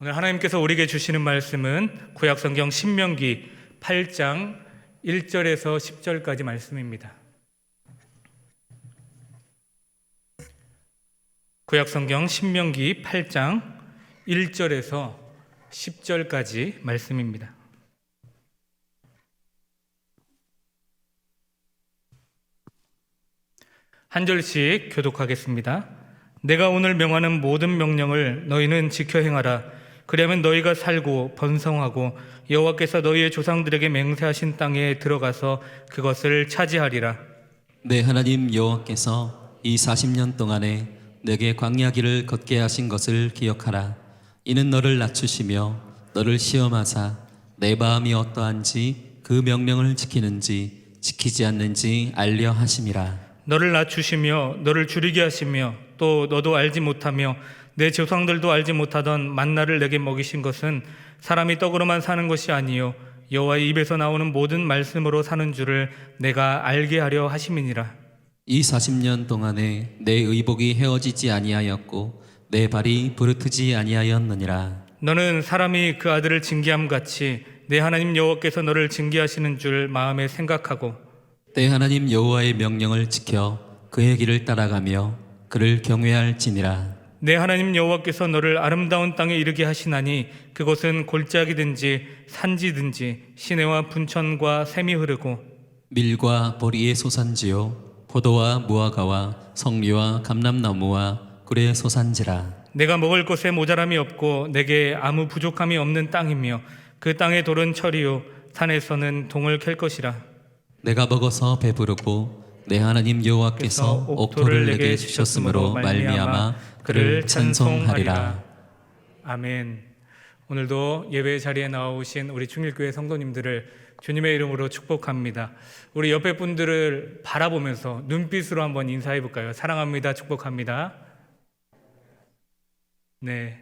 오늘 하나님께서 우리에게 주시는 말씀은 구약성경 신명기 8장 1절에서 10절까지 말씀입니다. 구약성경 신명기 8장 1절에서 10절까지 말씀입니다. 한 절씩 교독하겠습니다. 내가 오늘 명하는 모든 명령을 너희는 지켜 행하라. 그러면 너희가 살고 번성하고 여호와께서 너희의 조상들에게 맹세하신 땅에 들어가서 그것을 차지하리라. 내 하나님 여호와께서 이 40년 동안에 내게 광야 길을 걷게 하신 것을 기억하라. 이는 너를 낮추시며 너를 시험하사 내 마음이 어떠한지 그 명령을 지키는지 지키지 않는지 알려 하심이라. 너를 낮추시며 너를 줄이게 하시며 또 너도 알지 못하며 내 조상들도 알지 못하던 만나를 내게 먹이신 것은 사람이 떡으로만 사는 것이 아니요 여호와의 입에서 나오는 모든 말씀으로 사는 줄을 내가 알게 하려 하심이니라. 이 40년 동안에 내 의복이 헤어지지 아니하였고 내 발이 부르트지 아니하였느니라. 너는 사람이 그 아들을 징계함 같이 내 하나님 여호와께서 너를 징계하시는 줄 마음에 생각하고 내 하나님 여호와의 명령을 지켜 그의 길을 따라가며 그를 경외할지니라. 내 하나님 여호와께서 너를 아름다운 땅에 이르게 하시나니 그곳은 골짜기든지 산지든지 시내와 분천과 샘이 흐르고 밀과 보리의 소산지요 포도와 무화과와 성류와 감람나무와 꿀의 소산지라. 내가 먹을 것에 모자람이 없고 내게 아무 부족함이 없는 땅이며 그 땅의 돌은 철이요 산에서는 동을 캘 것이라. 내가 먹어서 배부르고 내 하나님 여호와께서 옥토를 내게 주셨으므로 말미암아 그를 찬송하리라. 아멘. 오늘도 예배 자리에 나오신 우리 중일교회 성도님들을 주님의 이름으로 축복합니다. 우리 옆에 분들을 바라보면서 눈빛으로 한번 인사해 볼까요? 사랑합니다. 축복합니다. 네.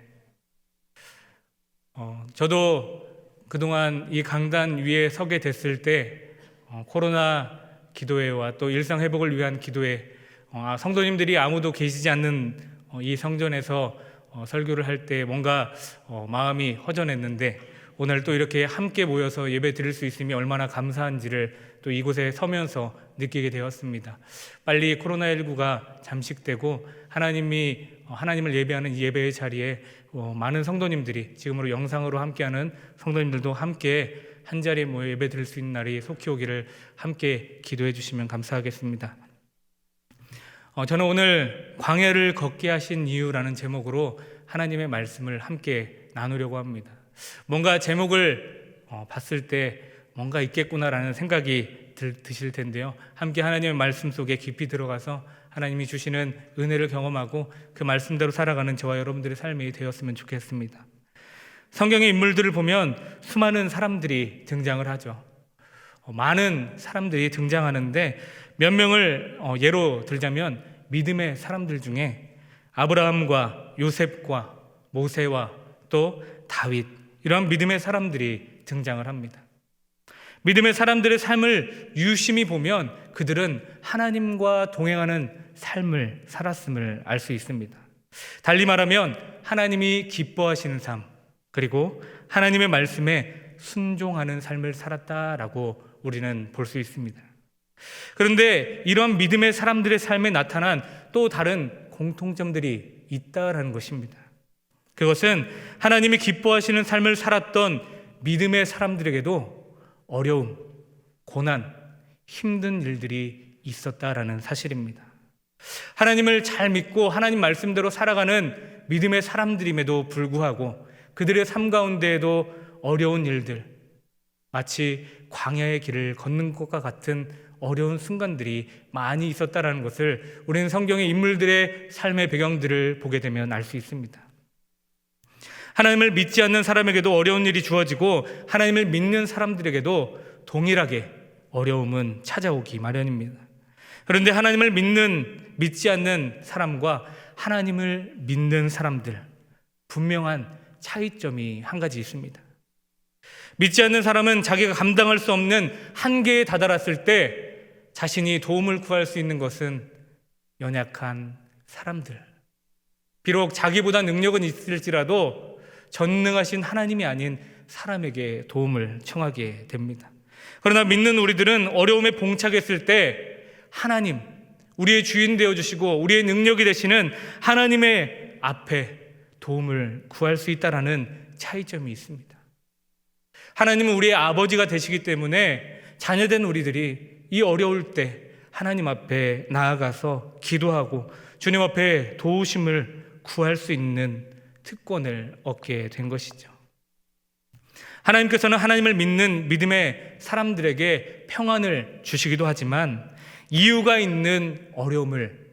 저도 그동안 이 강단 위에 서게 됐을 때 코로나 기도회와 또 일상 회복을 위한 기도회, 성도님들이 아무도 계시지 않는 이 성전에서 설교를 할 때 뭔가 마음이 허전했는데 오늘 또 이렇게 함께 모여서 예배 드릴 수 있음이 얼마나 감사한지를 또 이곳에 서면서 느끼게 되었습니다. 빨리 코로나19가 잠식되고 하나님을 예배하는 이 예배의 자리에 많은 성도님들이 지금으로 영상으로 함께하는 성도님들도 함께 한 자리에 모여 예배 드릴 수 있는 날이 속히 오기를 함께 기도해 주시면 감사하겠습니다. 저는 오늘 광야를 걷게 하신 이유라는 제목으로 하나님의 말씀을 함께 나누려고 합니다. 뭔가 제목을 봤을 때 뭔가 있겠구나라는 생각이 드실 텐데요. 함께 하나님의 말씀 속에 깊이 들어가서 하나님이 주시는 은혜를 경험하고 그 말씀대로 살아가는 저와 여러분들의 삶이 되었으면 좋겠습니다. 성경의 인물들을 보면 수많은 사람들이 등장을 하죠. 많은 사람들이 등장하는데 몇 명을 예로 들자면 믿음의 사람들 중에 아브라함과 요셉과 모세와 또 다윗, 이런 믿음의 사람들이 등장을 합니다. 믿음의 사람들의 삶을 유심히 보면 그들은 하나님과 동행하는 삶을 살았음을 알 수 있습니다. 달리 말하면 하나님이 기뻐하시는 삶, 그리고 하나님의 말씀에 순종하는 삶을 살았다라고 우리는 볼 수 있습니다. 그런데 이런 믿음의 사람들의 삶에 나타난 또 다른 공통점들이 있다라는 것입니다. 그것은 하나님이 기뻐하시는 삶을 살았던 믿음의 사람들에게도 어려움, 고난, 힘든 일들이 있었다라는 사실입니다. 하나님을 잘 믿고 하나님 말씀대로 살아가는 믿음의 사람들임에도 불구하고 그들의 삶 가운데에도 어려운 일들, 마치 광야의 길을 걷는 것과 같은 어려운 순간들이 많이 있었다라는 것을 우리는 성경의 인물들의 삶의 배경들을 보게 되면 알 수 있습니다. 하나님을 믿지 않는 사람에게도 어려운 일이 주어지고 하나님을 믿는 사람들에게도 동일하게 어려움은 찾아오기 마련입니다. 그런데 하나님을 믿지 않는 사람과 하나님을 믿는 사람들, 분명한 차이점이 한 가지 있습니다. 믿지 않는 사람은 자기가 감당할 수 없는 한계에 다다랐을 때 자신이 도움을 구할 수 있는 것은 연약한 사람들, 비록 자기보다 능력은 있을지라도 전능하신 하나님이 아닌 사람에게 도움을 청하게 됩니다. 그러나 믿는 우리들은 어려움에 봉착했을 때 하나님, 우리의 주인 되어주시고 우리의 능력이 되시는 하나님의 앞에 도움을 구할 수 있다는 차이점이 있습니다. 하나님은 우리의 아버지가 되시기 때문에 자녀된 우리들이 이 어려울 때 하나님 앞에 나아가서 기도하고 주님 앞에 도우심을 구할 수 있는 특권을 얻게 된 것이죠. 하나님께서는 하나님을 믿는 믿음의 사람들에게 평안을 주시기도 하지만 이유가 있는 어려움을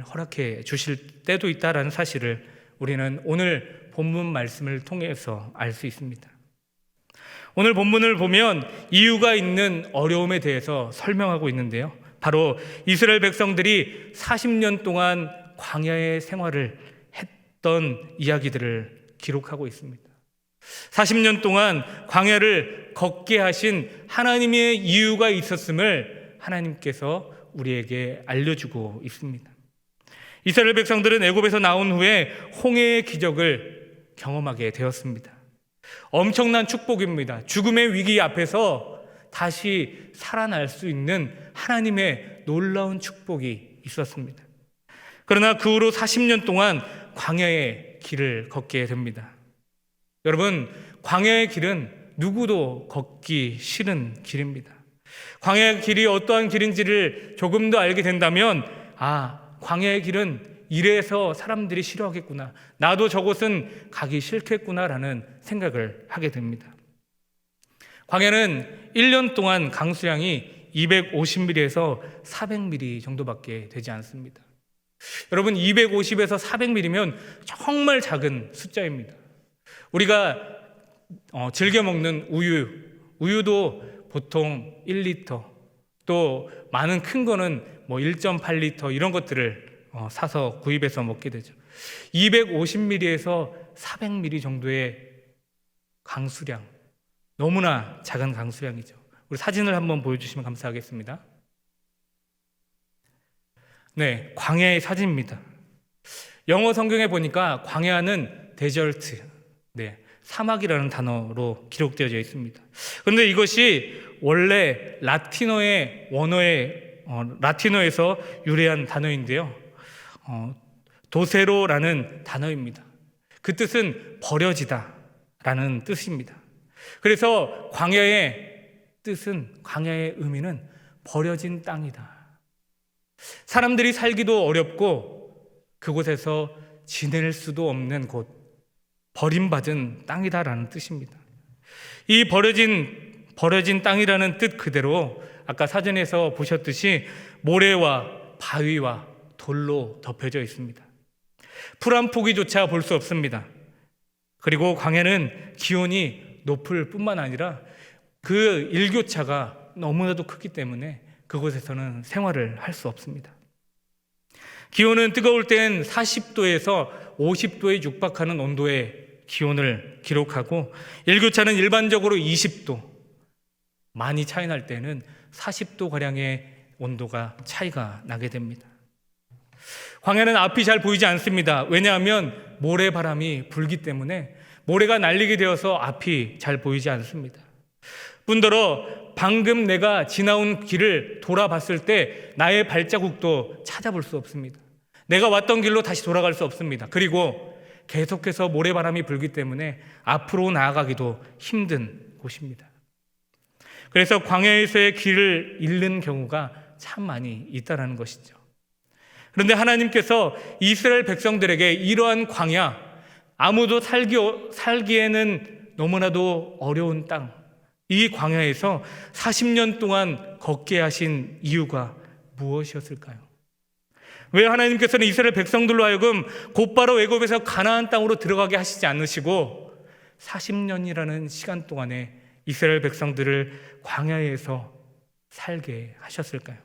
허락해 주실 때도 있다라는 사실을 우리는 오늘 본문 말씀을 통해서 알 수 있습니다. 오늘 본문을 보면 이유가 있는 어려움에 대해서 설명하고 있는데요. 바로 이스라엘 백성들이 40년 동안 광야의 생활을 했던 이야기들을 기록하고 있습니다. 40년 동안 광야를 걷게 하신 하나님의 이유가 있었음을 하나님께서 우리에게 알려주고 있습니다. 이스라엘 백성들은 애굽에서 나온 후에 홍해의 기적을 경험하게 되었습니다. 엄청난 축복입니다. 죽음의 위기 앞에서 다시 살아날 수 있는 하나님의 놀라운 축복이 있었습니다. 그러나 그 후로 40년 동안 광야의 길을 걷게 됩니다. 여러분, 광야의 길은 누구도 걷기 싫은 길입니다. 광야의 길이 어떠한 길인지를 조금 더 알게 된다면, 광야의 길은 이래서 사람들이 싫어하겠구나, 나도 저곳은 가기 싫겠구나라는 생각을 하게 됩니다. 광야는 1년 동안 강수량이 250mm에서 400mm 정도밖에 되지 않습니다. 여러분, 250에서 400mm면 정말 작은 숫자입니다. 우리가 즐겨 먹는 우유도 보통 1리터, 또 많은 큰 거는 1.8리터 이런 것들을 사서 구입해서 먹게 되죠. 250mm에서 400mm 정도의 강수량, 너무나 작은 강수량이죠. 우리 사진을 한번 보여주시면 감사하겠습니다. 네, 광야의 사진입니다. 영어 성경에 보니까 광야는 데절트, 사막이라는 단어로 기록되어 있습니다. 그런데 이것이 원래 라틴어에서 유래한 단어인데요. 도세로라는 단어입니다. 그 뜻은 버려지다라는 뜻입니다. 그래서 광야의 의미는 버려진 땅이다. 사람들이 살기도 어렵고 그곳에서 지낼 수도 없는 곳, 버림받은 땅이다라는 뜻입니다. 이 버려진 땅이라는 뜻 그대로 아까 사전에서 보셨듯이 모래와 바위와 돌로 덮여져 있습니다. 풀 한 포기조차 볼 수 없습니다. 그리고 광야는 기온이 높을 뿐만 아니라 그 일교차가 너무나도 크기 때문에 그곳에서는 생활을 할 수 없습니다. 기온은 뜨거울 땐 40도에서 50도에 육박하는 온도의 기온을 기록하고, 일교차는 일반적으로 20도, 많이 차이 날 때는 40도가량의 온도가 차이가 나게 됩니다. 광야는 앞이 잘 보이지 않습니다. 왜냐하면 모래바람이 불기 때문에 모래가 날리게 되어서 앞이 잘 보이지 않습니다. 뿐더러 방금 내가 지나온 길을 돌아봤을 때 나의 발자국도 찾아볼 수 없습니다. 내가 왔던 길로 다시 돌아갈 수 없습니다. 그리고 계속해서 모래바람이 불기 때문에 앞으로 나아가기도 힘든 곳입니다. 그래서 광야에서의 길을 잃는 경우가 참 많이 있다는 것이죠. 그런데 하나님께서 이스라엘 백성들에게 이러한 광야, 아무도 살기에는 너무나도 어려운 땅, 이 광야에서 40년 동안 걷게 하신 이유가 무엇이었을까요? 왜 하나님께서는 이스라엘 백성들로 하여금 곧바로 애굽에서 가나안 땅으로 들어가게 하시지 않으시고 40년이라는 시간 동안에 이스라엘 백성들을 광야에서 살게 하셨을까요?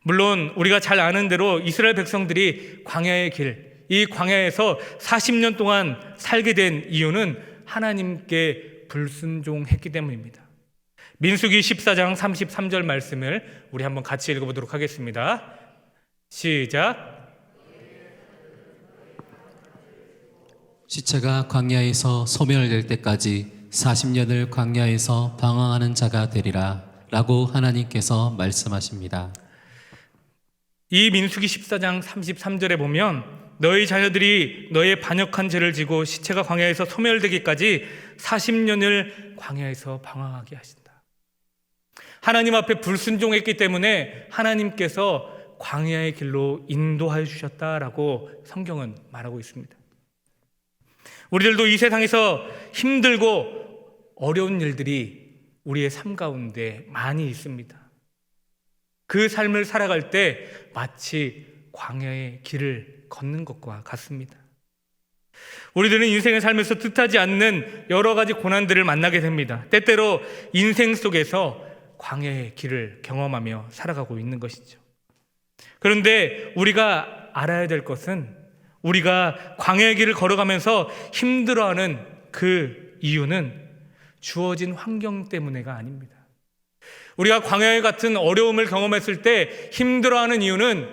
물론 우리가 잘 아는 대로 이스라엘 백성들이 광야의 길, 이 광야에서 40년 동안 살게 된 이유는 하나님께 불순종했기 때문입니다. 민수기 14장 33절 말씀을 우리 한번 같이 읽어보도록 하겠습니다. 시작. 시체가 광야에서 소멸될 때까지 40년을 광야에서 방황하는 자가 되리라 라고 하나님께서 말씀하십니다. 이 민수기 14장 33절에 보면 너희 자녀들이 너의 반역한 죄를 지고 시체가 광야에서 소멸되기까지 40년을 광야에서 방황하게 하신다. 하나님 앞에 불순종했기 때문에 하나님께서 광야의 길로 인도하여 주셨다라고 성경은 말하고 있습니다. 우리들도 이 세상에서 힘들고 어려운 일들이 우리의 삶 가운데 많이 있습니다. 그 삶을 살아갈 때 마치 광야의 길을 걷는 것과 같습니다. 우리들은 인생을 살면서 뜻하지 않는 여러 가지 고난들을 만나게 됩니다. 때때로 인생 속에서 광야의 길을 경험하며 살아가고 있는 것이죠. 그런데 우리가 알아야 될 것은 우리가 광야의 길을 걸어가면서 힘들어하는 그 이유는 주어진 환경 때문에가 아닙니다. 우리가 광야의 같은 어려움을 경험했을 때 힘들어하는 이유는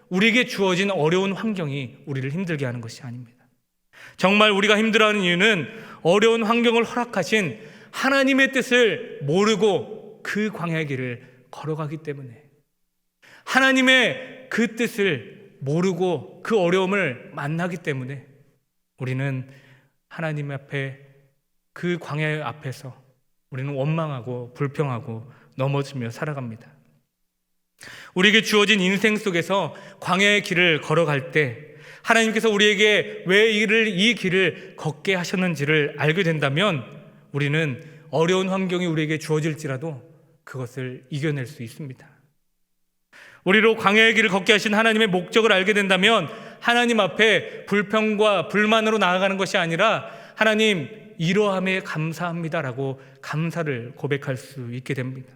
우리에게 주어진 어려운 환경이 우리를 힘들게 하는 것이 아닙니다. 정말 우리가 힘들어하는 이유는 어려운 환경을 허락하신 하나님의 뜻을 모르고 그 광야의 길을 걸어가기 때문에, 하나님의 그 뜻을 모르고 그 어려움을 만나기 때문에 우리는 하나님 앞에 그 광야 앞에서 우리는 원망하고 불평하고 넘어지며 살아갑니다. 우리에게 주어진 인생 속에서 광야의 길을 걸어갈 때 하나님께서 우리에게 왜 이 길을 걷게 하셨는지를 알게 된다면 우리는 어려운 환경이 우리에게 주어질지라도 그것을 이겨낼 수 있습니다. 우리로 광야의 길을 걷게 하신 하나님의 목적을 알게 된다면 하나님 앞에 불평과 불만으로 나아가는 것이 아니라 하나님 이러함에 감사합니다라고 감사를 고백할 수 있게 됩니다.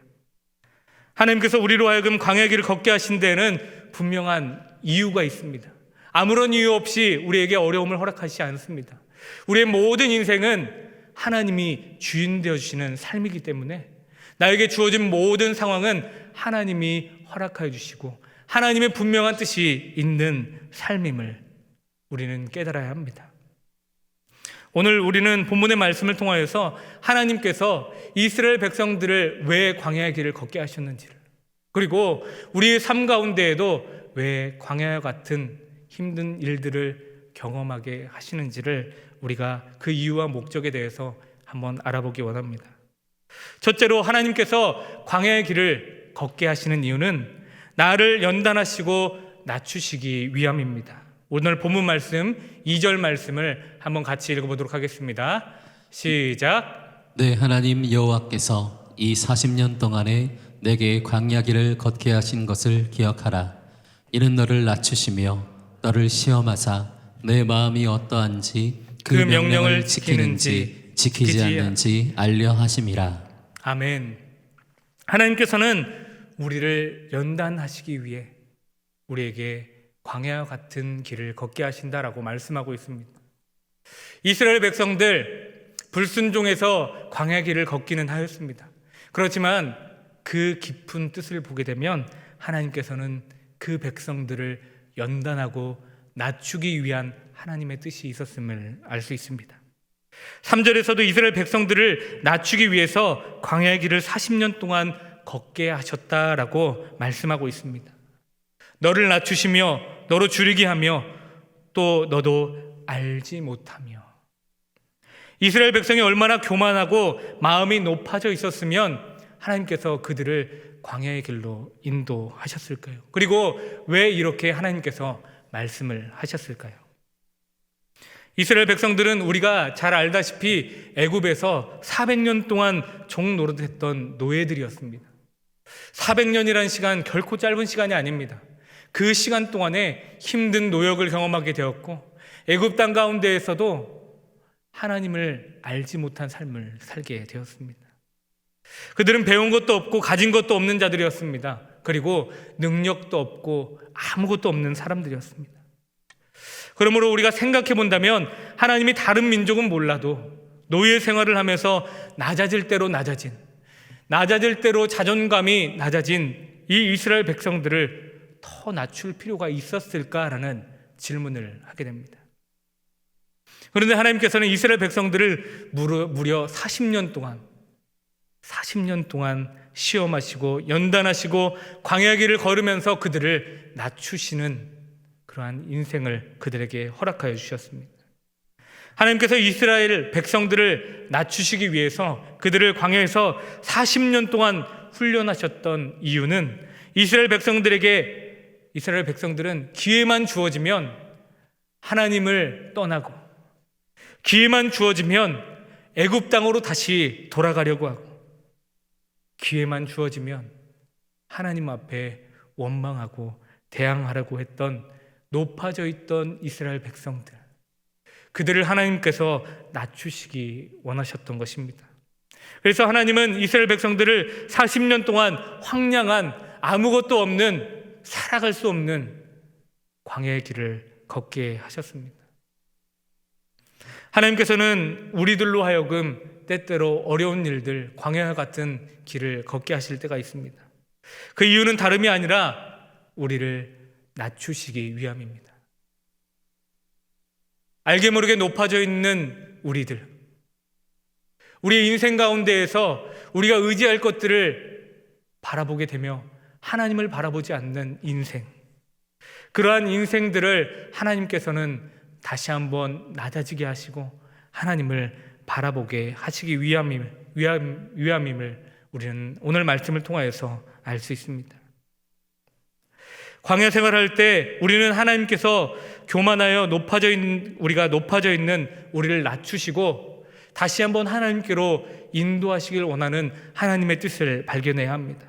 하나님께서 우리로 하여금 광야의 길을 걷게 하신 데에는 분명한 이유가 있습니다. 아무런 이유 없이 우리에게 어려움을 허락하시지 않습니다. 우리의 모든 인생은 하나님이 주인 되어주시는 삶이기 때문에 나에게 주어진 모든 상황은 하나님이 허락하여 주시고 하나님의 분명한 뜻이 있는 삶임을 우리는 깨달아야 합니다. 오늘 우리는 본문의 말씀을 통하여서 하나님께서 이스라엘 백성들을 왜 광야의 길을 걷게 하셨는지를, 그리고 우리의 삶 가운데에도 왜 광야와 같은 힘든 일들을 경험하게 하시는지를 우리가 그 이유와 목적에 대해서 한번 알아보기 원합니다. 첫째로 하나님께서 광야의 길을 걷게 하시는 이유는 나를 연단하시고 낮추시기 위함입니다. 오늘 본문 말씀 2절 말씀을 한번 같이 읽어보도록 하겠습니다. 시작. 내 하나님 여호와께서 이 40년 동안에 내게 광야 길을 걷게 하신 것을 기억하라. 이는 너를 낮추시며 너를 시험하사 내 마음이 어떠한지 그 명령을 지키는지 지키지 않는지 알려 하심이라. 아멘. 하나님께서는 우리를 연단하시기 위해 우리에게 광야와 같은 길을 걷게 하신다라고 말씀하고 있습니다. 이스라엘 백성들 불순종해서 광야 길을 걷기는 하였습니다. 그렇지만 그 깊은 뜻을 보게 되면 하나님께서는 그 백성들을 연단하고 낮추기 위한 하나님의 뜻이 있었음을 알 수 있습니다. 3절에서도 이스라엘 백성들을 낮추기 위해서 광야의 길을 40년 동안 걷게 하셨다라고 말씀하고 있습니다. 너를 낮추시며 너로 줄이게 하며 또 너도 알지 못하며. 이스라엘 백성이 얼마나 교만하고 마음이 높아져 있었으면 하나님께서 그들을 광야의 길로 인도하셨을까요? 그리고 왜 이렇게 하나님께서 말씀을 하셨을까요? 이스라엘 백성들은 우리가 잘 알다시피 애굽에서 400년 동안 종 노릇했던 노예들이었습니다. 400년이라는 시간 결코 짧은 시간이 아닙니다. 그 시간 동안에 힘든 노역을 경험하게 되었고 애굽 땅 가운데에서도 하나님을 알지 못한 삶을 살게 되었습니다. 그들은 배운 것도 없고 가진 것도 없는 자들이었습니다. 그리고 능력도 없고 아무것도 없는 사람들이었습니다. 그러므로 우리가 생각해 본다면 하나님이 다른 민족은 몰라도 노예 생활을 하면서 낮아질 대로 자존감이 낮아진 이 이스라엘 백성들을 더 낮출 필요가 있었을까라는 질문을 하게 됩니다. 그런데 하나님께서는 이스라엘 백성들을 무려 40년 동안 시험하시고 연단하시고 광야 길을 걸으면서 그들을 낮추시는 그러한 인생을 그들에게 허락하여 주셨습니다. 하나님께서 이스라엘 백성들을 낮추시기 위해서 그들을 광야에서 40년 동안 훈련하셨던 이유는 이스라엘 백성들은 기회만 주어지면 하나님을 떠나고 기회만 주어지면 애굽 땅으로 다시 돌아가려고 하고 기회만 주어지면 하나님 앞에 원망하고 대항하려고 했던 높아져 있던 이스라엘 백성들, 그들을 하나님께서 낮추시기 원하셨던 것입니다. 그래서 하나님은 이스라엘 백성들을 40년 동안 황량한 아무것도 없는 살아갈 수 없는 광야의 길을 걷게 하셨습니다. 하나님께서는 우리들로 하여금 때때로 어려운 일들, 광야 같은 길을 걷게 하실 때가 있습니다. 그 이유는 다름이 아니라 우리를 낮추시기 위함입니다. 알게 모르게 높아져 있는 우리들, 우리의 인생 가운데에서 우리가 의지할 것들을 바라보게 되며 하나님을 바라보지 않는 인생, 그러한 인생들을 하나님께서는 다시 한번 낮아지게 하시고 하나님을 바라보게 하시기 위함임을 우리는 오늘 말씀을 통하여서 알 수 있습니다. 광야 생활할 때 우리는 하나님께서 교만하여 우리가 높아져 있는 우리를 낮추시고 다시 한번 하나님께로 인도하시길 원하는 하나님의 뜻을 발견해야 합니다.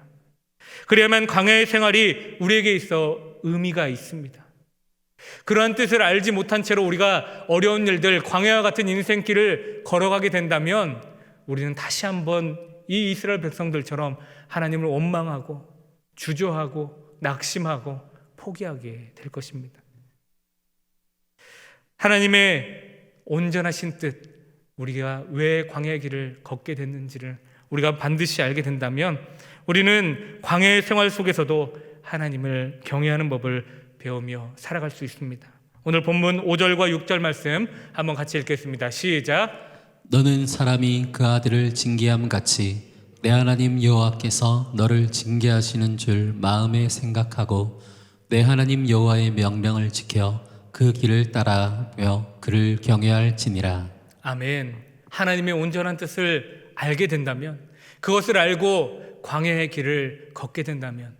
그래야만 광야의 생활이 우리에게 있어 의미가 있습니다. 그러한 뜻을 알지 못한 채로 우리가 어려운 일들, 광야와 같은 인생길을 걸어가게 된다면 우리는 다시 한번 이 이스라엘 백성들처럼 하나님을 원망하고 주저하고 낙심하고 포기하게 될 것입니다. 하나님의 온전하신 뜻, 우리가 왜 광야의 길을 걷게 됐는지를 우리가 반드시 알게 된다면 우리는 광야의 생활 속에서도 하나님을 경외하는 법을 배우며 살아갈 수 있습니다. 오늘 본문 5절과 6절 말씀 한번 같이 읽겠습니다. 시작. 너는 사람이 그 아들을 징계함 같이 내 하나님 여호와께서 너를 징계하시는 줄 마음에 생각하고 내 하나님 여호와의 명령을 지켜 그 길을 따라며 그를 경외할지니라. 아멘. 하나님의 온전한 뜻을 알게 된다면, 그것을 알고 광야의 길을 걷게 된다면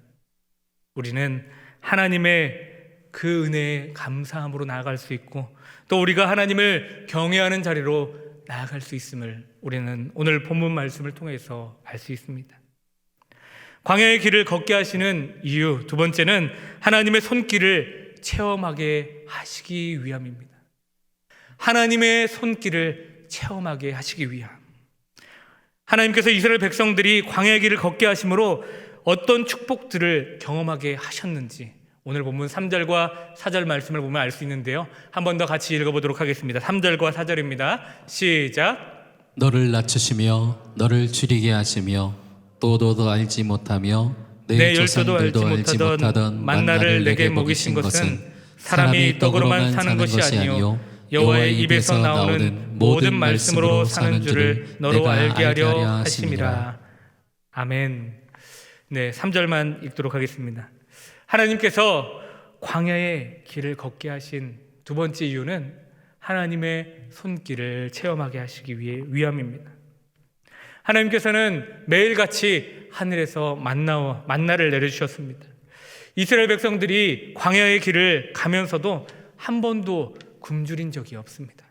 우리는 하나님의 그 은혜에 감사함으로 나아갈 수 있고 또 우리가 하나님을 경외하는 자리로 나아갈 수 있음을 우리는 오늘 본문 말씀을 통해서 알 수 있습니다. 광야의 길을 걷게 하시는 이유 두 번째는 하나님의 손길을 체험하게 하시기 위함입니다. 하나님의 손길을 체험하게 하시기 위함. 하나님께서 이스라엘 백성들이 광야의 길을 걷게 하심으로 어떤 축복들을 경험하게 하셨는지 오늘 본문 3절과 4절 말씀을 보면 알 수 있는데요. 한 번 더 같이 읽어보도록 하겠습니다. 3절과 4절입니다. 시작. 너를 낮추시며 너를 줄이게 하시며 또 너도 알지 못하며 내 조상들도 알지 못하던 만나를 내게 먹이신 것은 사람이 떡으로만 사는 것이 아니요 여호와의 입에서 나오는 모든 말씀으로 사는 줄을 너로 알게 하려 하심이라. 아멘. 네, 3절만 읽도록 하겠습니다. 하나님께서 광야의 길을 걷게 하신 두 번째 이유는 하나님의 손길을 체험하게 하시기 위함입니다. 하나님께서는 매일같이 하늘에서 만나를 내려주셨습니다. 이스라엘 백성들이 광야의 길을 가면서도 한 번도 굶주린 적이 없습니다.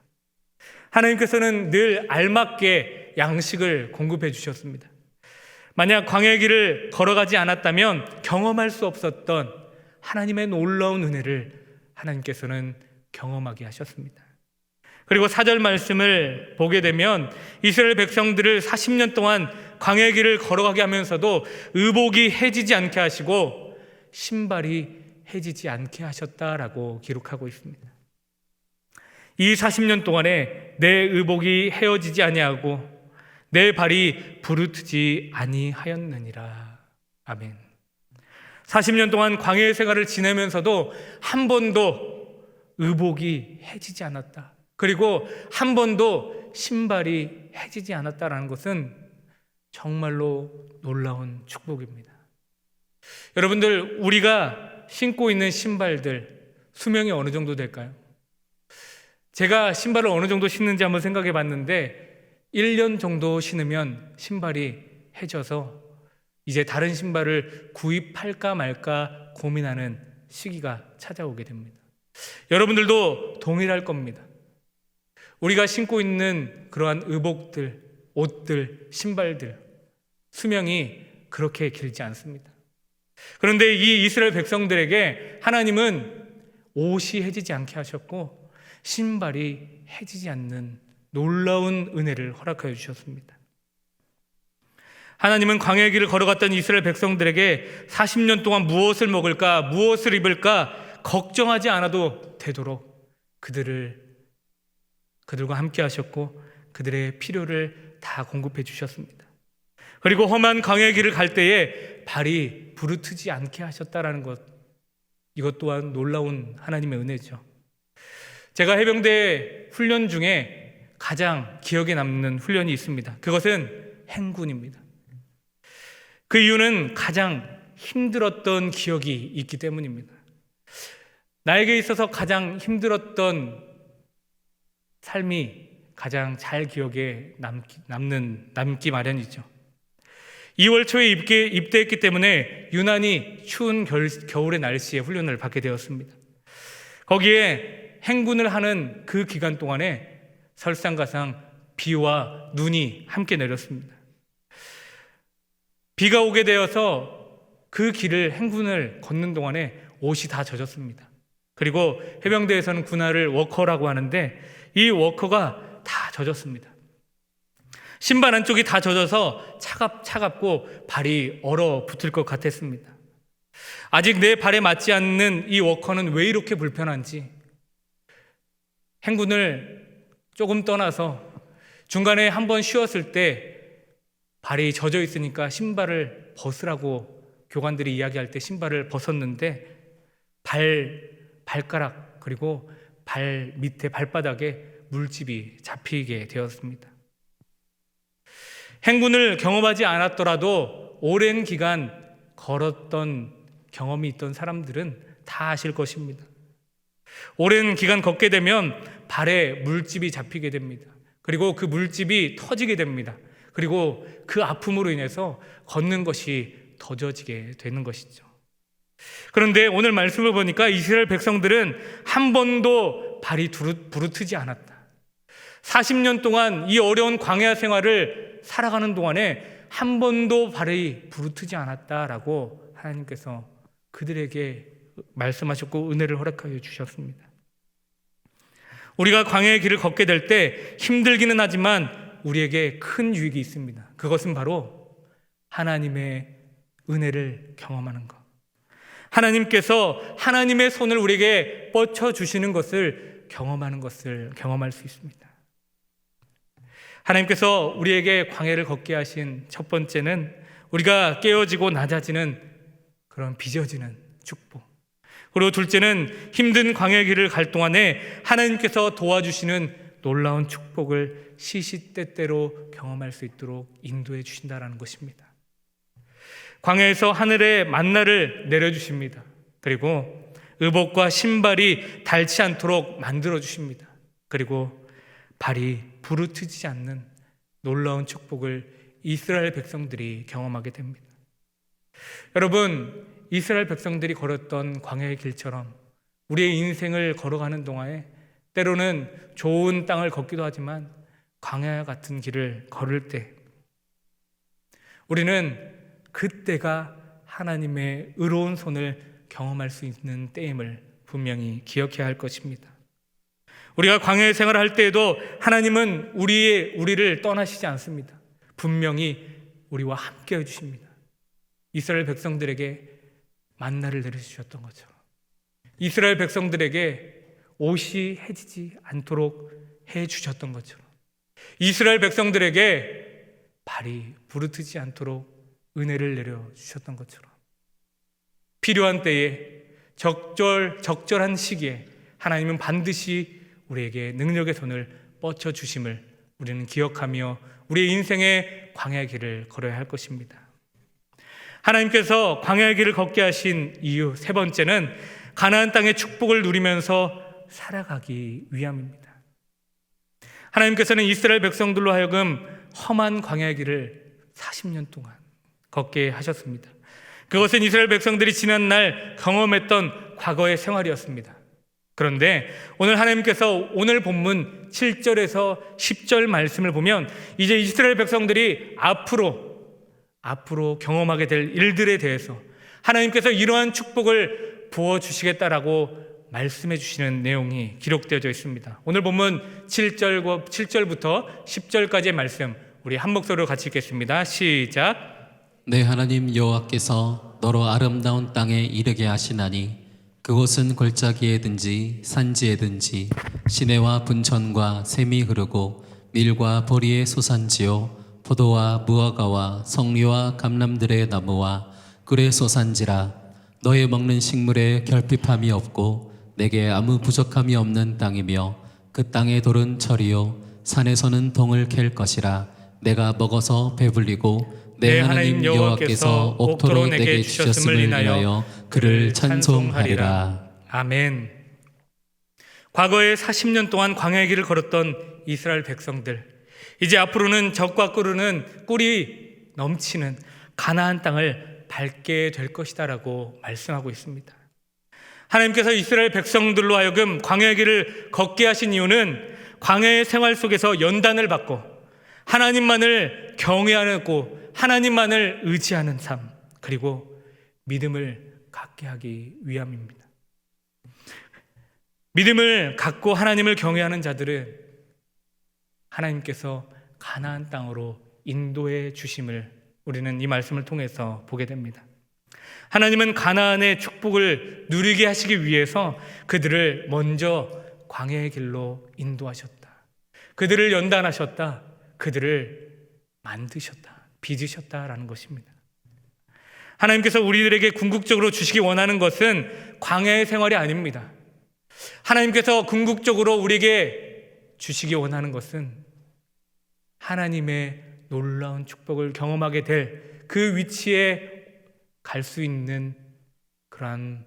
하나님께서는 늘 알맞게 양식을 공급해 주셨습니다. 만약 광야의 길을 걸어가지 않았다면 경험할 수 없었던 하나님의 놀라운 은혜를 하나님께서는 경험하게 하셨습니다. 그리고 4절 말씀을 보게 되면 이스라엘 백성들을 40년 동안 광야의 길을 걸어가게 하면서도 의복이 해지지 않게 하시고 신발이 해지지 않게 하셨다라고 기록하고 있습니다. 이 40년 동안에 내 의복이 헤어지지 아니하고 내 발이 부르트지 아니하였느니라. 아멘. 40년 동안 광야의 생활을 지내면서도 한 번도 의복이 해지지 않았다. 그리고 한 번도 신발이 해지지 않았다라는 것은 정말로 놀라운 축복입니다. 여러분들, 우리가 신고 있는 신발들 수명이 어느 정도 될까요? 제가 신발을 어느 정도 신는지 한번 생각해 봤는데 1년 정도 신으면 신발이 해져서 이제 다른 신발을 구입할까 말까 고민하는 시기가 찾아오게 됩니다. 여러분들도 동일할 겁니다. 우리가 신고 있는 그러한 의복들, 옷들, 신발들 수명이 그렇게 길지 않습니다. 그런데 이 이스라엘 백성들에게 하나님은 옷이 해지지 않게 하셨고 신발이 해지지 않는 놀라운 은혜를 허락하여 주셨습니다. 하나님은 광야의 길을 걸어갔던 이스라엘 백성들에게 40년 동안 무엇을 먹을까, 무엇을 입을까 걱정하지 않아도 되도록 그들과 함께 하셨고 그들의 필요를 다 공급해 주셨습니다. 그리고 험한 광야의 길을 갈 때에 발이 부르트지 않게 하셨다라는 것, 이것 또한 놀라운 하나님의 은혜죠. 제가 해병대 훈련 중에 가장 기억에 남는 훈련이 있습니다. 그것은 행군입니다. 그 이유는 가장 힘들었던 기억이 있기 때문입니다. 나에게 있어서 가장 힘들었던 삶이 가장 잘 기억에 남기 마련이죠. 2월 초에 입대했기 때문에 유난히 추운 겨울의 날씨에 훈련을 받게 되었습니다. 거기에 행군을 하는 그 기간 동안에 설상가상 비와 눈이 함께 내렸습니다. 비가 오게 되어서 그 길을 행군을 걷는 동안에 옷이 다 젖었습니다. 그리고 해병대에서는 군화를 워커라고 하는데 이 워커가 다 젖었습니다. 신발 안쪽이 다 젖어서 차갑고 발이 얼어붙을 것 같았습니다. 아직 내 발에 맞지 않는 이 워커는 왜 이렇게 불편한지, 행군을 조금 떠나서 중간에 한번 쉬었을 때 발이 젖어 있으니까 신발을 벗으라고 교관들이 이야기할 때 신발을 벗었는데 발가락 그리고 발 밑에 발바닥에 물집이 잡히게 되었습니다. 행군을 경험하지 않았더라도 오랜 기간 걸었던 경험이 있던 사람들은 다 아실 것입니다. 오랜 기간 걷게 되면 발에 물집이 잡히게 됩니다. 그리고 그 물집이 터지게 됩니다. 그리고 그 아픔으로 인해서 걷는 것이 더뎌지게 되는 것이죠. 그런데 오늘 말씀을 보니까 이스라엘 백성들은 한 번도 발이 부르트지 않았다. 40년 동안 이 어려운 광야 생활을 살아가는 동안에 한 번도 발이 부르트지 않았다라고 하나님께서 그들에게 말씀하셨고 은혜를 허락하여 주셨습니다. 우리가 광야의 길을 걷게 될 때 힘들기는 하지만 우리에게 큰 유익이 있습니다. 그것은 바로 하나님의 은혜를 경험하는 것. 하나님께서 하나님의 손을 우리에게 뻗쳐주시는 것을 경험할 수 있습니다. 하나님께서 우리에게 광야를 걷게 하신 첫 번째는 우리가 깨어지고 낮아지는 그런 빚어지는 축복. 그리고 둘째는 힘든 광야의 길을 갈 동안에 하나님께서 도와주시는 놀라운 축복을 시시때때로 경험할 수 있도록 인도해 주신다라는 것입니다. 광야에서 하늘의 만나를 내려주십니다. 그리고 의복과 신발이 닳지 않도록 만들어 주십니다. 그리고 발이 부르트지 않는 놀라운 축복을 이스라엘 백성들이 경험하게 됩니다. 여러분, 이스라엘 백성들이 걸었던 광야의 길처럼 우리의 인생을 걸어가는 동안에 때로는 좋은 땅을 걷기도 하지만 광야 같은 길을 걸을 때 우리는 그때가 하나님의 의로운 손을 경험할 수 있는 때임을 분명히 기억해야 할 것입니다. 우리가 광야의 생활을 할 때에도 하나님은 우리를 떠나시지 않습니다. 분명히 우리와 함께 해주십니다. 이스라엘 백성들에게 만나를 내려주셨던 것처럼 이스라엘 백성들에게 옷이 해지지 않도록 해주셨던 것처럼 이스라엘 백성들에게 발이 부르트지 않도록 은혜를 내려주셨던 것처럼 필요한 때에 적절한 시기에 하나님은 반드시 우리에게 능력의 손을 뻗쳐 주심을 우리는 기억하며 우리의 인생의 광야의 길을 걸어야 할 것입니다. 하나님께서 광야의 길을 걷게 하신 이유 세 번째는 가나안 땅의 축복을 누리면서 살아가기 위함입니다. 하나님께서는 이스라엘 백성들로 하여금 험한 광야의 길을 40년 동안 걷게 하셨습니다. 그것은 이스라엘 백성들이 지난날 경험했던 과거의 생활이었습니다. 그런데 오늘 하나님께서 오늘 본문 7절에서 10절 말씀을 보면 이제 이스라엘 백성들이 앞으로 경험하게 될 일들에 대해서 하나님께서 이러한 축복을 부어주시겠다라고 말씀해 주시는 내용이 기록되어져 있습니다. 오늘 본문 7절부터 10절까지의 말씀 우리 한 목소리로 같이 읽겠습니다. 시작. 내 하나님 여호와께서 너로 아름다운 땅에 이르게 하시나니 그곳은 골짜기에든지 산지에든지 시내와 분천과 샘이 흐르고 밀과 보리의 소산지요 포도와 무화과와 성류와 감람들의 나무와 꿀의 소산지라. 너의 먹는 식물에 결핍함이 없고 내게 아무 부족함이 없는 땅이며 그 땅의 돌은 철이요 산에서는 동을 캘 것이라. 내가 먹어서 배불리고 내 하나님 여호와께서 옥토로 내게 주셨음을 인하여 그를 찬송하리라. 아멘. 과거에 40년 동안 광야의 길을 걸었던 이스라엘 백성들, 이제 앞으로는 젖과 꿀이 넘치는 가나안 땅을 밟게 될 것이다라고 말씀하고 있습니다. 하나님께서 이스라엘 백성들로 하여금 광야의 길을 걷게 하신 이유는 광야의 생활 속에서 연단을 받고 하나님만을 경외하고 하나님만을 의지하는 삶, 그리고 믿음을 갖게 하기 위함입니다. 믿음을 갖고 하나님을 경외하는 자들은 하나님께서 가나안 땅으로 인도해 주심을 우리는 이 말씀을 통해서 보게 됩니다. 하나님은 가나안의 축복을 누리게 하시기 위해서 그들을 먼저 광야의 길로 인도하셨다. 그들을 연단하셨다. 그들을 만드셨다. 빚으셨다라는 것입니다. 하나님께서 우리들에게 궁극적으로 주시기 원하는 것은 광야의 생활이 아닙니다. 하나님께서 궁극적으로 우리에게 주시기 원하는 것은 하나님의 놀라운 축복을 경험하게 될 그 위치에 갈 수 있는 그러한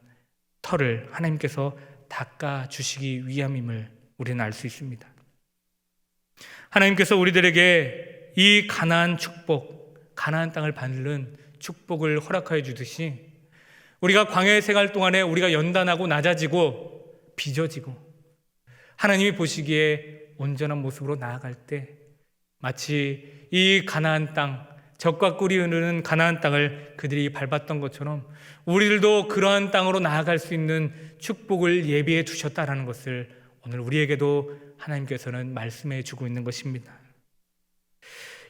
터를 하나님께서 닦아 주시기 위함임을 우리는 알 수 있습니다. 하나님께서 우리들에게 이 가나안 축복, 가나안 땅을 밟는 축복을 허락하여 주듯이 우리가 광야의 생활 동안에 우리가 연단하고 낮아지고 빚어지고 하나님이 보시기에 온전한 모습으로 나아갈 때 마치 이 가나안 땅, 젖과 꿀이 흐르는 가나안 땅을 그들이 밟았던 것처럼 우리들도 그러한 땅으로 나아갈 수 있는 축복을 예비해 두셨다라는 것을 오늘 우리에게도 하나님께서는 말씀해 주고 있는 것입니다.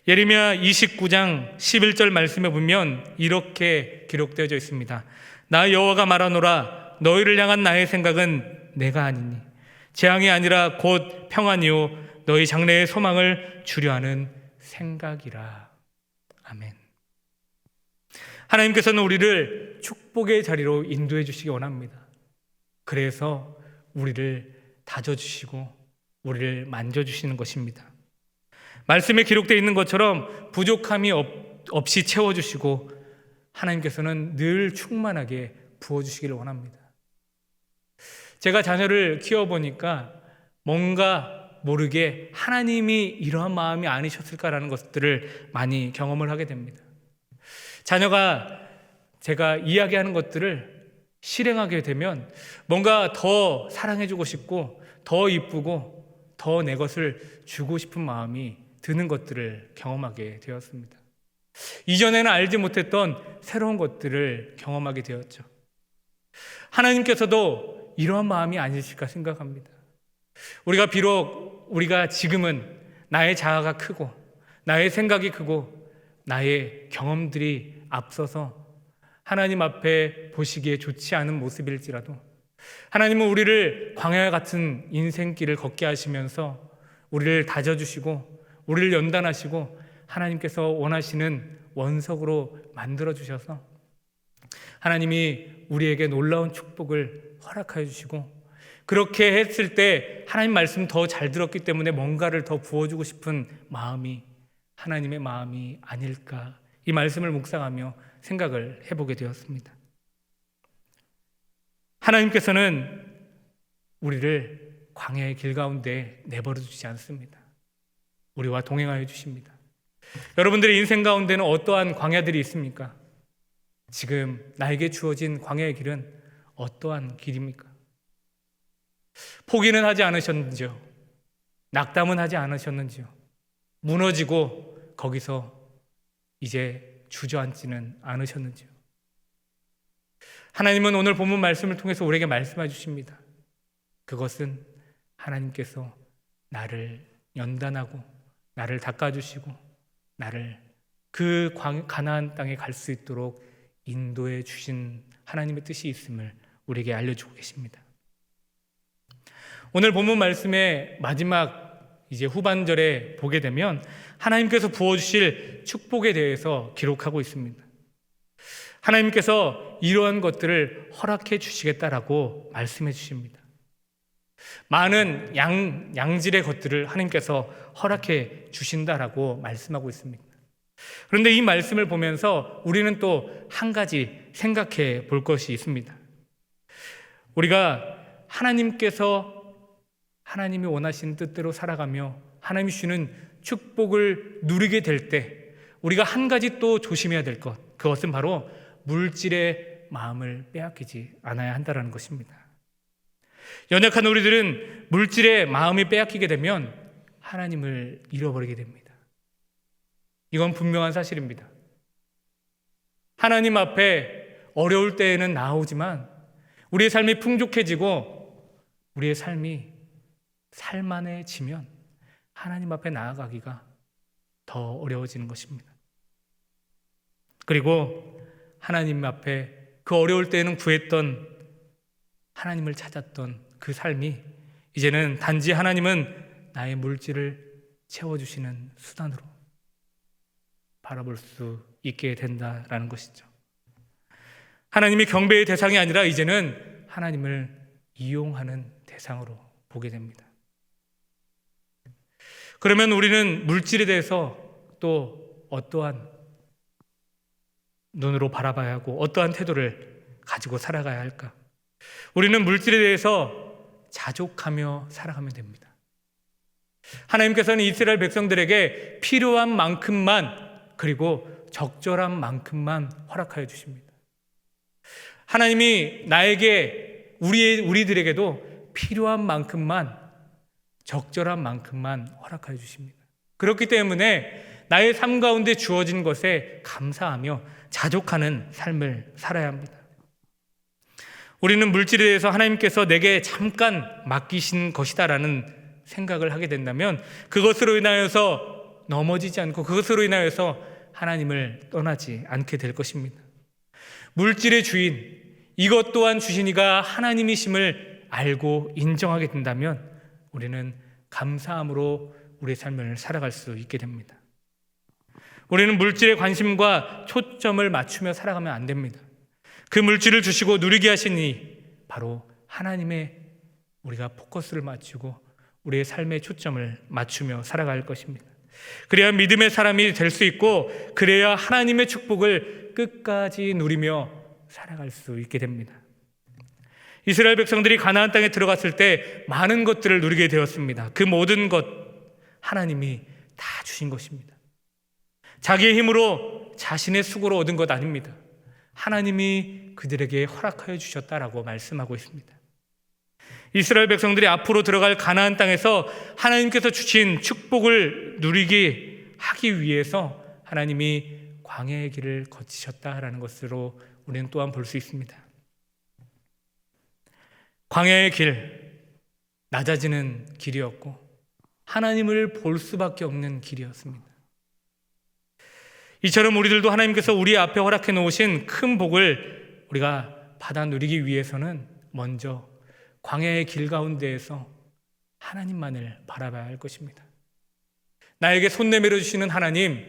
예레미야 29장 11절 말씀에 보면 이렇게 기록되어져 있습니다. 나 여호와가 말하노라. 너희를 향한 나의 생각은 내가 아니니 재앙이 아니라 곧 평안이요 너희 장래의 소망을 주려 하는 생각이라. 아멘. 하나님께서는 우리를 축복의 자리로 인도해 주시기 원합니다. 그래서 우리를 다져주시고 우리를 만져주시는 것입니다. 말씀에 기록되어 있는 것처럼 부족함이 없이 채워주시고 하나님께서는 늘 충만하게 부어주시기를 원합니다. 제가 자녀를 키워보니까 뭔가 모르게 하나님이 이러한 마음이 아니셨을까라는 것들을 많이 경험을 하게 됩니다. 자녀가 제가 이야기하는 것들을 실행하게 되면 뭔가 더 사랑해주고 싶고 더 이쁘고 더 내 것을 주고 싶은 마음이 드는 것들을 경험하게 되었습니다. 이전에는 알지 못했던 새로운 것들을 경험하게 되었죠. 하나님께서도 이러한 마음이 아니실까 생각합니다. 우리가 지금은 나의 자아가 크고 나의 생각이 크고 나의 경험들이 앞서서 하나님 앞에 보시기에 좋지 않은 모습일지라도 하나님은 우리를 광야 같은 인생길을 걷게 하시면서 우리를 다져주시고 우리를 연단하시고 하나님께서 원하시는 원석으로 만들어주셔서 하나님이 우리에게 놀라운 축복을 허락하여 주시고 그렇게 했을 때 하나님 말씀 더 잘 들었기 때문에 뭔가를 더 부어주고 싶은 마음이 하나님의 마음이 아닐까, 이 말씀을 묵상하며 생각을 해보게 되었습니다. 하나님께서는 우리를 광야의 길 가운데 내버려 두지 않습니다. 우리와 동행하여 주십니다. 여러분들의 인생 가운데는 어떠한 광야들이 있습니까? 지금 나에게 주어진 광야의 길은 어떠한 길입니까? 포기는 하지 않으셨는지요? 낙담은 하지 않으셨는지요? 무너지고 거기서 이제 주저앉지는 않으셨는지요? 하나님은 오늘 본문 말씀을 통해서 우리에게 말씀해 주십니다. 그것은 하나님께서 나를 연단하고 나를 닦아주시고 나를 그 가나안 땅에 갈 수 있도록 인도해 주신 하나님의 뜻이 있음을 우리에게 알려주고 계십니다. 오늘 본문 말씀의 마지막 이제 후반절에 보게 되면 하나님께서 부어주실 축복에 대해서 기록하고 있습니다. 하나님께서 이러한 것들을 허락해 주시겠다라고 말씀해 주십니다. 많은 양질의 것들을 하나님께서 허락해 주신다라고 말씀하고 있습니다. 그런데 이 말씀을 보면서 우리는 또 한 가지 생각해 볼 것이 있습니다. 우리가 하나님이 원하시는 뜻대로 살아가며 하나님이 주시는 축복을 누리게 될 때 우리가 한 가지 또 조심해야 될 것, 그것은 바로 물질의 마음을 빼앗기지 않아야 한다는 것입니다. 연약한 우리들은 물질의 마음이 빼앗기게 되면 하나님을 잃어버리게 됩니다. 이건 분명한 사실입니다. 하나님 앞에 어려울 때에는 나오지만 우리의 삶이 풍족해지고 우리의 삶이 살만해지면 하나님 앞에 나아가기가 더 어려워지는 것입니다. 그리고 하나님 앞에 그 어려울 때에는 구했던, 하나님을 찾았던 그 삶이 이제는 단지 하나님은 나의 물질을 채워주시는 수단으로 바라볼 수 있게 된다라는 것이죠. 하나님이 경배의 대상이 아니라 이제는 하나님을 이용하는 대상으로 보게 됩니다. 그러면 우리는 물질에 대해서 또 어떠한 눈으로 바라봐야 하고 어떠한 태도를 가지고 살아가야 할까? 우리는 물질에 대해서 자족하며 살아가면 됩니다. 하나님께서는 이스라엘 백성들에게 필요한 만큼만, 그리고 적절한 만큼만 허락하여 주십니다. 하나님이 나에게, 우리들에게도 필요한 만큼만, 적절한 만큼만 허락하여 주십니다. 그렇기 때문에 나의 삶 가운데 주어진 것에 감사하며 자족하는 삶을 살아야 합니다. 우리는 물질에 대해서 하나님께서 내게 잠깐 맡기신 것이다라는 생각을 하게 된다면 그것으로 인하여서 넘어지지 않고 그것으로 인하여서 하나님을 떠나지 않게 될 것입니다. 물질의 주인, 이것 또한 주신 이가 하나님이심을 알고 인정하게 된다면 우리는 감사함으로 우리의 삶을 살아갈 수 있게 됩니다. 우리는 물질에 관심과 초점을 맞추며 살아가면 안 됩니다. 그 물질을 주시고 누리게 하시니 바로 하나님의, 우리가 포커스를 맞추고 우리의 삶의 초점을 맞추며 살아갈 것입니다. 그래야 믿음의 사람이 될 수 있고 그래야 하나님의 축복을 끝까지 누리며 살아갈 수 있게 됩니다. 이스라엘 백성들이 가나안 땅에 들어갔을 때 많은 것들을 누리게 되었습니다. 그 모든 것 하나님이 다 주신 것입니다. 자기의 힘으로 자신의 수고로 얻은 것 아닙니다. 하나님이 그들에게 허락하여 주셨다라고 말씀하고 있습니다. 이스라엘 백성들이 앞으로 들어갈 가나안 땅에서 하나님께서 주신 축복을 누리게 하기 위해서 하나님이 광야의 길을 거치셨다라는 것으로 우리는 또한 볼 수 있습니다. 광야의 길, 낮아지는 길이었고 하나님을 볼 수밖에 없는 길이었습니다. 이처럼 우리들도 하나님께서 우리 앞에 허락해 놓으신 큰 복을 우리가 받아 누리기 위해서는 먼저 광야의 길 가운데에서 하나님만을 바라봐야 할 것입니다. 나에게 손 내밀어 주시는 하나님,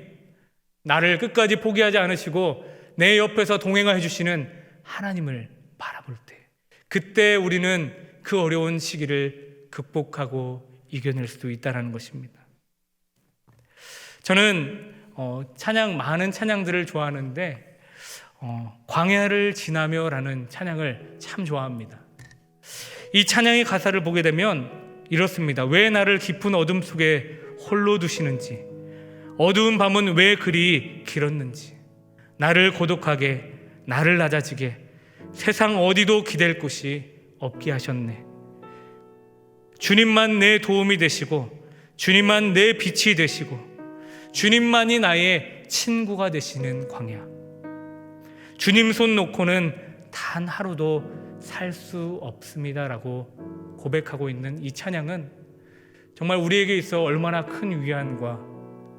나를 끝까지 포기하지 않으시고 내 옆에서 동행해 주시는 하나님을 바라볼 때, 그때 우리는 그 어려운 시기를 극복하고 이겨낼 수 있다는 것입니다. 저는 많은 찬양들을 좋아하는데 광야를 지나며라는 찬양을 참 좋아합니다. 이 찬양의 가사를 보게 되면 이렇습니다. 왜 나를 깊은 어둠 속에 홀로 두시는지, 어두운 밤은 왜 그리 길었는지, 나를 고독하게, 나를 낮아지게, 세상 어디도 기댈 곳이 없게 하셨네. 주님만 내 도움이 되시고, 주님만 내 빛이 되시고, 주님만이 나의 친구가 되시는 광야. 주님 손 놓고는 단 하루도 살 수 없습니다라고 고백하고 있는 이 찬양은 정말 우리에게 있어 얼마나 큰 위안과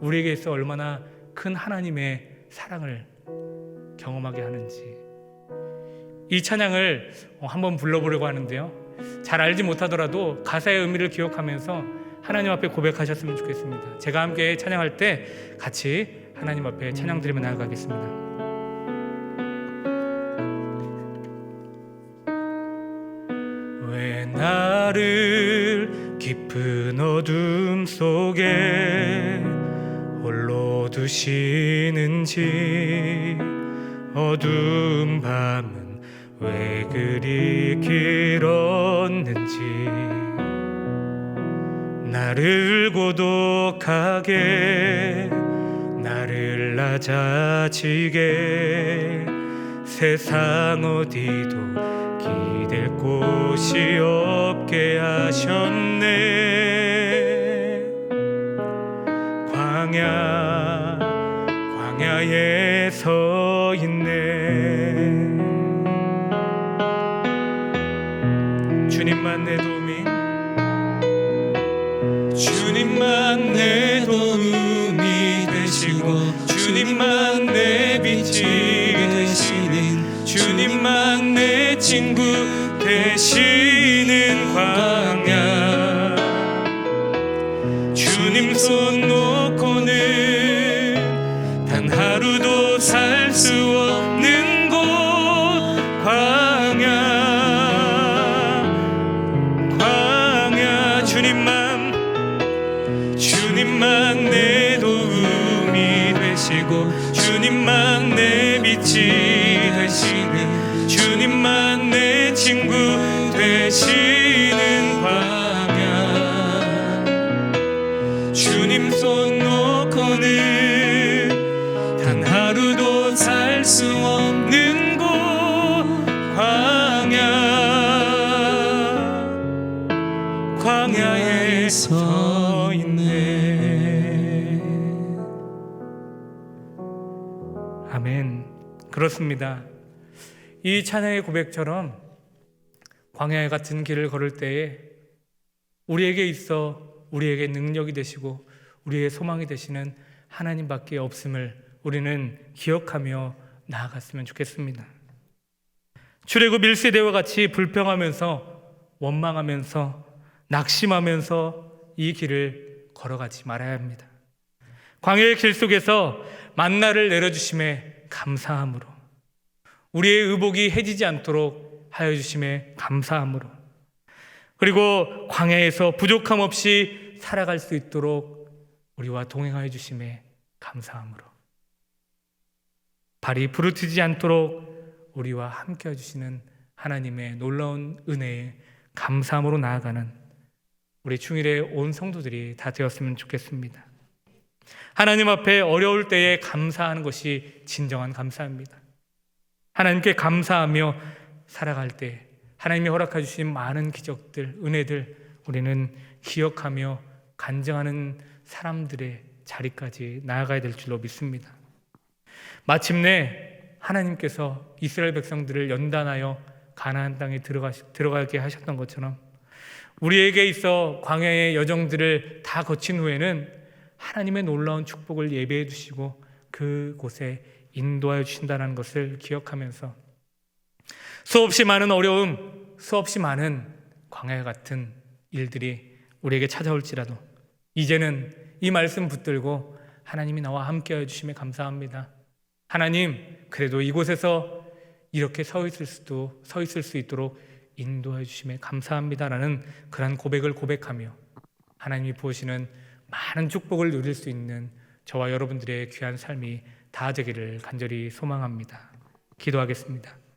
우리에게 있어 얼마나 큰 하나님의 사랑을 경험하게 하는지, 이 찬양을 한번 불러보려고 하는데요, 잘 알지 못하더라도 가사의 의미를 기억하면서 하나님 앞에 고백하셨으면 좋겠습니다. 제가 함께 찬양할 때 같이 하나님 앞에 찬양 드리며 나아가겠습니다. 왜 나를 깊은 어둠 속에 홀로 두시는지, 어두운 밤은 왜 그리 길었는지, 나를 고독하게, 나를 낮아지게, 세상 어디도 기댈 곳이 없게 하셨네. 광야에 서 있네. 주님만 내 도움이, 주님만 내 도움이 되시고, 주님만 내 빛이 되시는, 주님만 내 친구 되시는 광야. 주님 손 놓고는 단 하루도 살 수 없는 곳, 광야. 주님만 내 도움이 되시고, 주님만 내 빛이 되시는, 주님만 내 친구 되시는 광야. 주님 손 놓고는 단 하루도 살 수 없는 곳, 광야에 서 있네. 아멘. 그렇습니다. 이 찬양의 고백처럼 광야 같은 길을 걸을 때에 우리에게 있어 우리에게 능력이 되시고 우리의 소망이 되시는 하나님밖에 없음을 우리는 기억하며 나아갔으면 좋겠습니다. 출애굽 1세대와 같이 불평하면서 원망하면서 낙심하면서 이 길을 걸어가지 말아야 합니다. 광야의 길 속에서 만나를 내려주심에 감사함으로, 우리의 의복이 해지지 않도록 하여 주심에 감사함으로, 그리고 광야에서 부족함 없이 살아갈 수 있도록 우리와 동행하여 주심에 감사함으로, 발이 부르트지 않도록 우리와 함께 해주시는 하나님의 놀라운 은혜에 감사함으로 나아가는 우리 충일의 온 성도들이 다 되었으면 좋겠습니다. 하나님 앞에 어려울 때에 감사하는 것이 진정한 감사입니다. 하나님께 감사하며 살아갈 때 하나님이 허락해 주신 많은 기적들, 은혜들 우리는 기억하며 간증하는 사람들의 자리까지 나아가야 될 줄로 믿습니다. 마침내 하나님께서 이스라엘 백성들을 연단하여 가나안 땅에 들어가게 하셨던 것처럼 우리에게 있어 광야의 여정들을 다 거친 후에는 하나님의 놀라운 축복을 예배해 주시고 그곳에 인도하여 주신다는 것을 기억하면서 수없이 많은 어려움, 수없이 많은 광야 같은 일들이 우리에게 찾아올지라도 이제는 이 말씀 붙들고 하나님이 나와 함께하여 주심에 감사합니다. 하나님, 그래도 이곳에서 이렇게 서 있을 수 있도록 인도해 주심에 감사합니다라는 그러한 고백을 고백하며 하나님이 부으시는 많은 축복을 누릴 수 있는 저와 여러분들의 귀한 삶이 다 되기를 간절히 소망합니다. 기도하겠습니다.